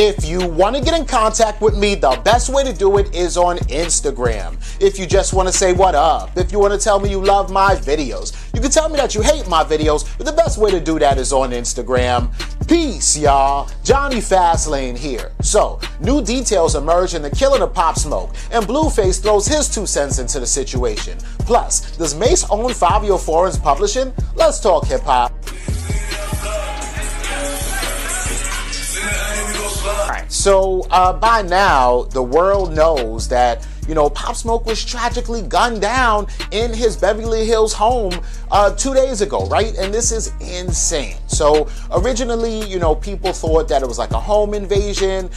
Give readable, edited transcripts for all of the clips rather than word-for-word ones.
If you want to get in contact with me, the best way to do it is on Instagram. If you just want to say what up, if you want to tell me you love my videos, you can tell me that you hate my videos, but the best way to do that is on Instagram. Peace, y'all. JonnyFastlane here. So, new details emerge in the killing of Pop Smoke, and Blueface throws his 2 cents into the situation. Plus, does Mase own Fabio Foreign's publishing? Let's talk hip-hop. Alright, so by now, the world knows that, Pop Smoke was tragically gunned down in his Beverly Hills home 2 days ago, right? And this is insane. So originally, people thought that it was like a home invasion.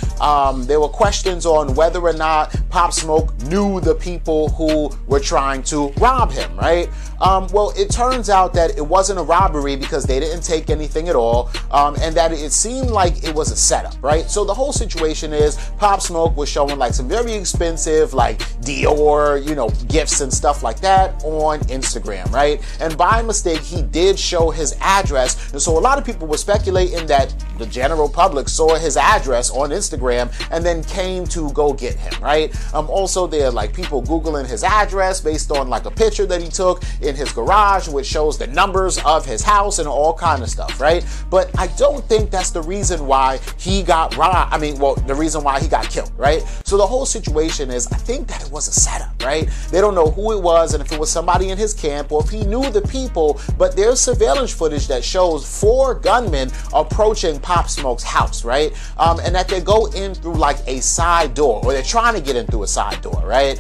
There were questions on whether or not Pop Smoke knew the people who were trying to rob him, right? Well, it turns out that it wasn't a robbery because they didn't take anything at all, and that it seemed like it was a setup, right? So the whole situation is Pop Smoke was showing like some very expensive, like Dior, gifts and stuff like that on Instagram, right? And by mistake, he did show his address. And so a lot of people were speculating that the general public saw his address on Instagram and then came to go get him, right? Also, there are like people Googling his address based on like a picture that he took in his garage, which shows the numbers of his house and all kind of stuff, right? But I don't think that's the reason why he got robbed. The reason why he got killed, right? So the whole situation is, I think that it was a setup, right? They don't know who it was and if it was somebody in his camp or if he knew the people, but there's surveillance footage that shows 4 gunmen approaching Pop Smoke's house, right? And that they go in through like a side door, or they're trying to get in through a side door, right?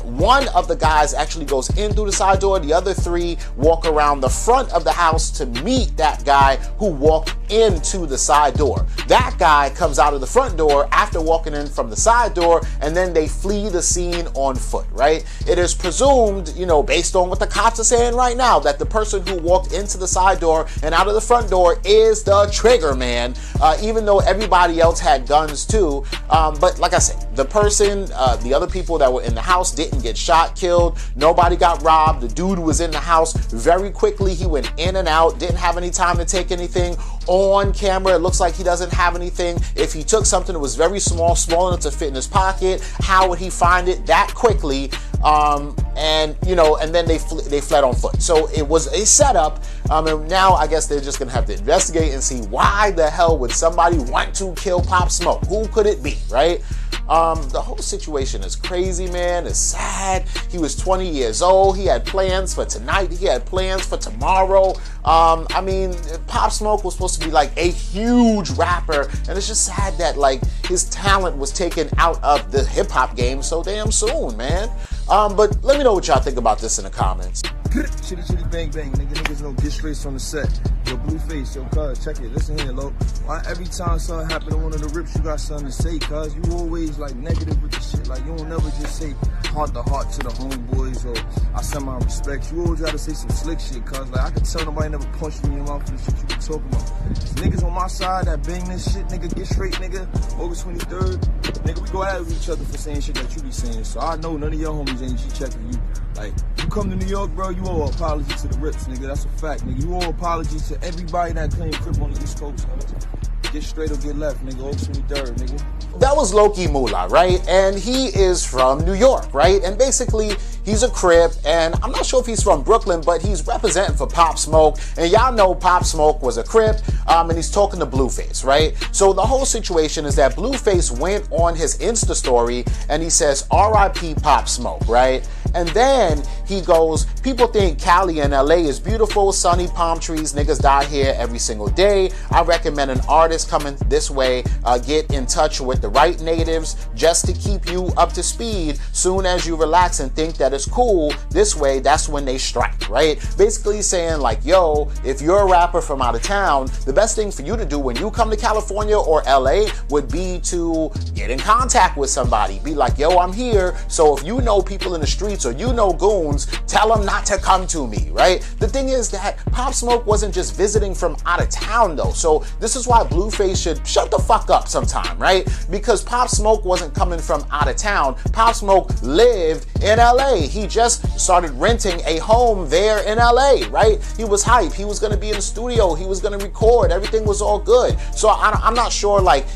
One of the guys actually goes in through the side door. The other 3 walk around the front of the house to meet that guy who walked into the side door. That guy comes out of the front door after walking in from the side door, and then they flee the scene on foot, right? It is presumed, based on what the cops are saying right now, that the person who walked into the side door and out of the front door is the trigger man, even though everybody else had guns too. But like I said, the person, the other people that were in the house didn't get shot, killed, nobody got robbed. The dude was in the house very quickly. He went in and out, didn't have any time to take anything on camera. It looks like he doesn't have anything. If he took something that was very small enough to fit in his pocket, how would he find it that quickly? And then they fled on foot. So it was a setup, and now I guess they're just gonna have to investigate and see why the hell would somebody want to kill Pop Smoke? Who could it be, right? The whole situation is crazy, man. It's sad. He was 20 years old. He had plans for tonight. He had plans for tomorrow. Pop Smoke was supposed to be like a huge rapper, and it's just sad that like his talent was taken out of the hip hop game so damn soon, man. But let me know what y'all think about this in the comments. Chitty chitty bang bang, niggas no get straight on the set. Yo, Blueface, yo, cuz, check it, listen here, low. Why every time something happen on one of the rips, you got something to say, cuz? You always like negative with the shit, like you don't never just say heart to heart to the homeboys, or I send my respect. You always gotta say some slick shit, cuz. Like I can tell nobody never punched me in your mouth for the shit you be talking about. Niggas on my side that bang this shit, nigga, get straight, nigga. August 23rd, nigga, we go at each other for saying shit that you be saying. So I know none of your homies ain't G-checking you. Like, you come to New York, bro, you owe an apology to the Rips, nigga. That's a fact, nigga. You owe an apology to everybody that claimed Crip on the East Coast, nigga. Get straight or get left, nigga. August 23rd, nigga. That was Loki Moolah, right? And he is from New York, right? And basically, he's a Crip, and I'm not sure if he's from Brooklyn, but he's representing for Pop Smoke. And y'all know Pop Smoke was a Crip, and he's talking to Blueface, right? So the whole situation is that Blueface went on his Insta story, and he says, R.I.P. Pop Smoke, right? And then he goes, people think Cali and LA is beautiful, sunny palm trees, niggas die here every single day. I recommend an artist coming this way, get in touch with the right natives just to keep you up to speed. Soon as you relax and think that it's cool, this way, that's when they strike, right? Basically saying like, yo, if you're a rapper from out of town, the best thing for you to do when you come to California or LA would be to get in contact with somebody. Be like, yo, I'm here. So if you know people in the streets or you know goons, tell them not to come to me, right? The thing is that Pop Smoke wasn't just visiting from out of town though. So this is why Blueface should shut the fuck up sometime, right? Because Pop Smoke wasn't coming from out of town. Pop Smoke lived in LA. He just started renting a home there in LA, right? He was hype. He was going to be in the studio. He was going to record. Everything was all good. So I'm not sure, like,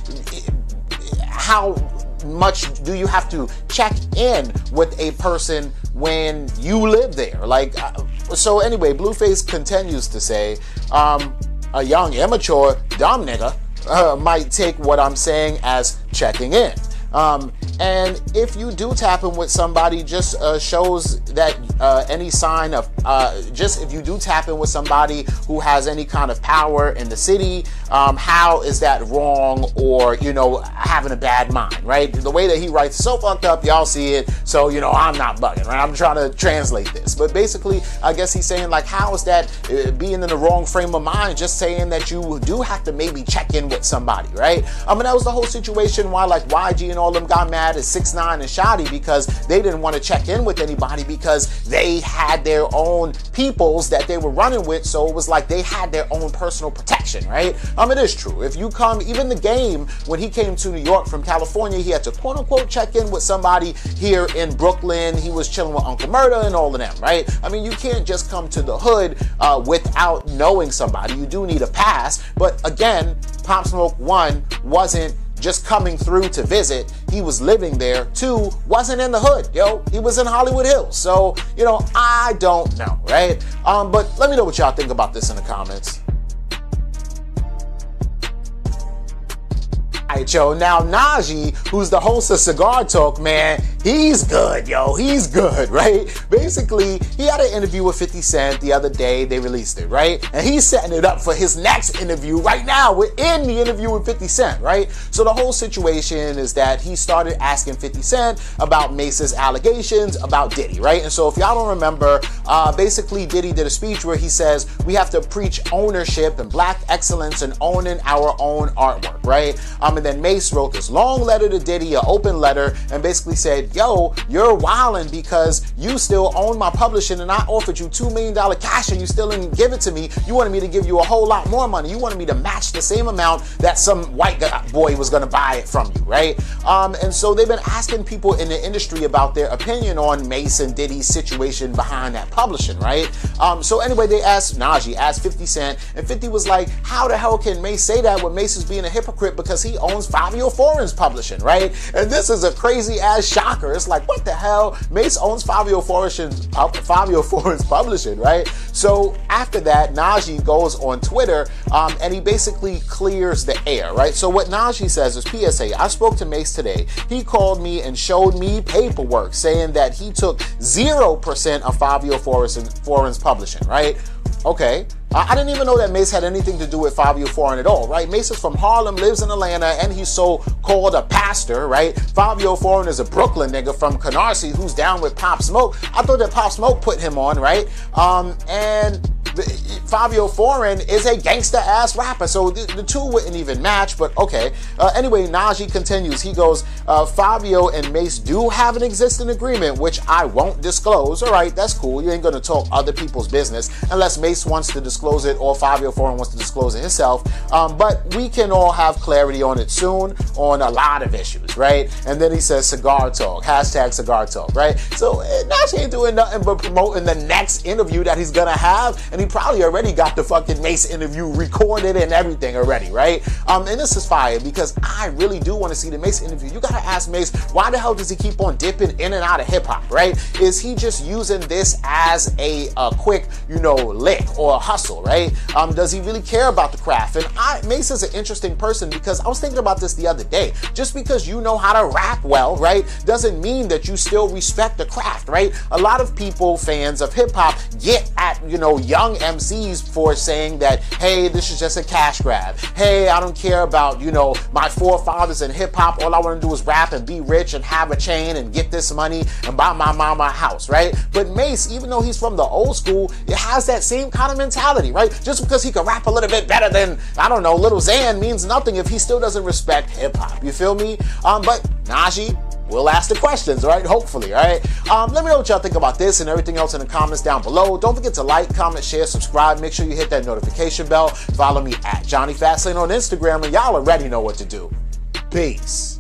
how much do you have to check in with a person when you live there? Like, so anyway, Blueface continues to say, a young, immature, dumb nigga might take what I'm saying as checking in. And if you do tap in with somebody, just shows that any sign of, just if you do tap in with somebody who has any kind of power in the city, how is that wrong or, you know, having a bad mind, right? The way that he writes is so fucked up, y'all see it, so, you know, I'm not bugging, right? I'm trying to translate this. But basically, I guess he's saying, like, how is that being in the wrong frame of mind, just saying that you do have to maybe check in with somebody, right? I mean, that was the whole situation why, like, YG and all them got mad at 6ix9ine and Shotty, because they didn't want to check in with anybody because they had their own peoples that they were running with, so it was like they had their own personal protection, right? It is true. If you come, even the Game, when he came to New York from California, he had to quote unquote check in with somebody here in Brooklyn. He was chilling with Uncle Murda and all of them, right? I mean, you can't just come to the hood without knowing somebody. You do need a pass, but again, Pop Smoke, 1, wasn't just coming through to visit, he was living there. 2, wasn't in the hood, yo. He was in Hollywood Hills. So, you know, I don't know, right? But let me know what y'all think about this in the comments. Alright, yo, now Najee, who's the host of Cigar Talk, man, he's good, yo, he's good, right? Basically, he had an interview with 50 Cent the other day, they released it, right? And he's setting it up for his next interview right now. We're in the interview with 50 Cent, right? So the whole situation is that he started asking 50 Cent about Mase's allegations about Diddy, right? And so if y'all don't remember, basically Diddy did a speech where he says we have to preach ownership and black excellence and owning our own artwork, right? And then Mase wrote this long letter to Diddy, an open letter, and basically said, yo, you're wildin' because you still own my publishing and I offered you $2 million cash and you still didn't give it to me. You wanted me to give you a whole lot more money. You wanted me to match the same amount that some white boy was gonna buy it from you, right? And so they've been asking people in the industry about their opinion on Mase and Diddy's situation behind that publishing, right? So anyway, they asked, Najee asked 50 Cent, and 50 was like, how the hell can Mase say that when Mase is being a hypocrite because he owns Fabio Foreign's publishing, right? And this is a crazy ass shocker. It's like, what the hell? Mase owns Fabio Foreign's publishing, right? So after that, Najee goes on Twitter and he basically clears the air, right? So what Najee says is, PSA, I spoke to Mase today. He called me and showed me paperwork saying that he took 0% of Fabio Foreign's publishing, right? Okay. I didn't even know that Mase had anything to do with Fabio Foreign at all, right? Mase is from Harlem, lives in Atlanta, and he's so-called a pastor, right? Fabio Foreign is a Brooklyn nigga from Canarsie who's down with Pop Smoke. I thought that Pop Smoke put him on, right? And Fabio Foreign is a gangster-ass rapper, so the two wouldn't even match, but okay. Anyway, Najee continues. He goes, Fabio and Mase do have an existing agreement, which I won't disclose. All right, that's cool. You ain't gonna talk other people's business unless Mase wants to disclose it or Fabio Foreign wants to disclose it himself. But we can all have clarity on it soon on a lot of issues, right? And then he says Cigar Talk, hashtag Cigar Talk, right? So Najee ain't doing nothing but promoting the next interview that he's gonna have, and he probably already got the fucking Mase interview recorded and everything already, right? And this is fire because I really do want to see the Mase interview. You gotta ask Mase, why the hell does he keep on dipping in and out of hip hop, right? Is he just using this as a quick, you know, lick or a hustle, right? Does he really care about the craft? And Mase is an interesting person because I was thinking about this the other day. Just because you know how to rap well, right, doesn't mean that you still respect the craft, right? A lot of people, fans of hip hop, get at, you know, young MCs for saying that, hey, this is just a cash grab. Hey, I don't care about, you know, my forefathers in hip hop. All I want to do is rap and be rich and have a chain and get this money and buy my mama a house, right? But Mase, even though he's from the old school, it has that same kind of mentality, right? Just because he can rap a little bit better than, I don't know, Lil Xan means nothing if he still doesn't respect hip hop. You feel me? But Najee, we'll ask the questions, right? Hopefully, all right? Let me know what y'all think about this and everything else in the comments down below. Don't forget to like, comment, share, subscribe. Make sure you hit that notification bell. Follow me at JonnyFastlane on Instagram, and y'all already know what to do. Peace.